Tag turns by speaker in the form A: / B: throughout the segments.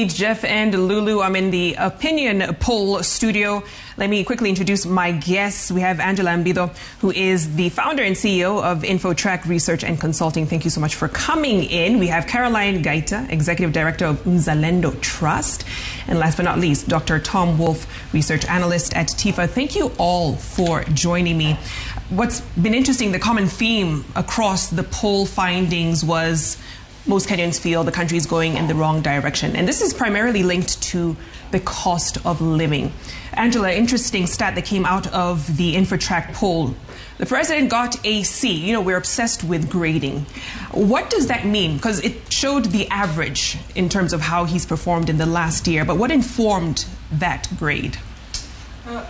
A: Jeff and Lulu, I'm in the opinion poll studio. Let me quickly introduce my guests. We have Angela Ambitho, who is the founder and CEO of InfoTrack Research and Consulting. Thank you so much for coming in. We have Caroline Gaita, Executive Director of Mzalendo Trust. And last but not least, Dr. Tom Wolf, Research Analyst at TIFA. Thank you all for joining me. What's been interesting, the common theme across the poll findings was most Kenyans feel the country is going in the wrong direction. And this is primarily linked to the cost of living. Angela, interesting stat that came out of the InfoTrack poll. The president got a C. You know, we're obsessed with grading. What does that mean? Because it showed the average in terms of how he's performed in the last year. But what informed that grade?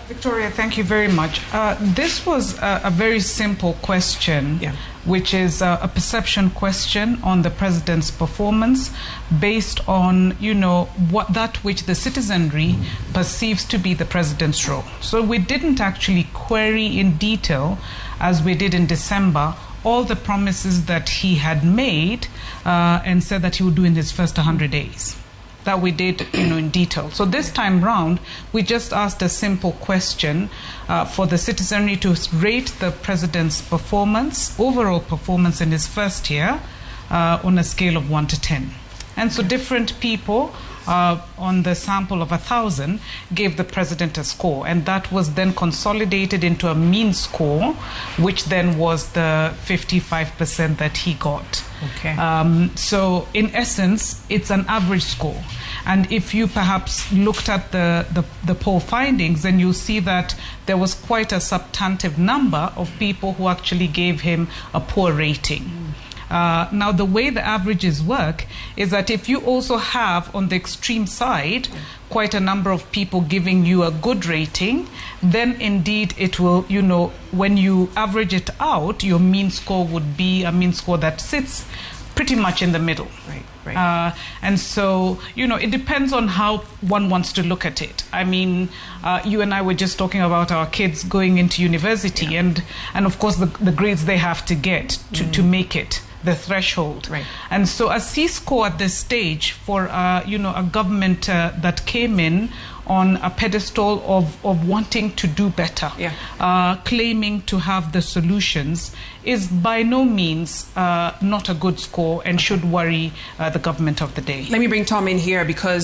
B: Victoria, thank you very much. This was a very simple question, which is a perception question on the president's performance based on, that which the citizenry perceives to be the president's role. So we didn't actually query in detail, as we did in December, all the promises that he had made and said that he would do in his first 100 days. That we did, in detail. So this time round, we just asked a simple question for the citizenry to rate the president's performance, overall performance in his first year, on a scale of 1 to 10. And so different people on the sample of 1,000 gave the president a score, and that was then consolidated into a mean score, which then was the 55% that he got.
A: Okay.
B: So in essence, it's an average score. And if you perhaps looked at the poll findings, then you'll see that there was quite a substantive number of people who actually gave him a poor rating. Now, the way the averages work is that if you also have on the extreme side quite a number of people giving you a good rating, then indeed it will, when you average it out, your mean score would be a mean score that sits pretty much in the middle.
A: Right.
B: And so, it depends on how one wants to look at it. I mean, you and I were just talking about our kids going into university and of course the grades they have to get to make it, the threshold.
A: Right.
B: And so a C score at this stage for, a government that came in on a pedestal of wanting to do better, claiming to have the solutions, is by no means not a good score and should worry the government of the day.
A: Let me bring Tom in here because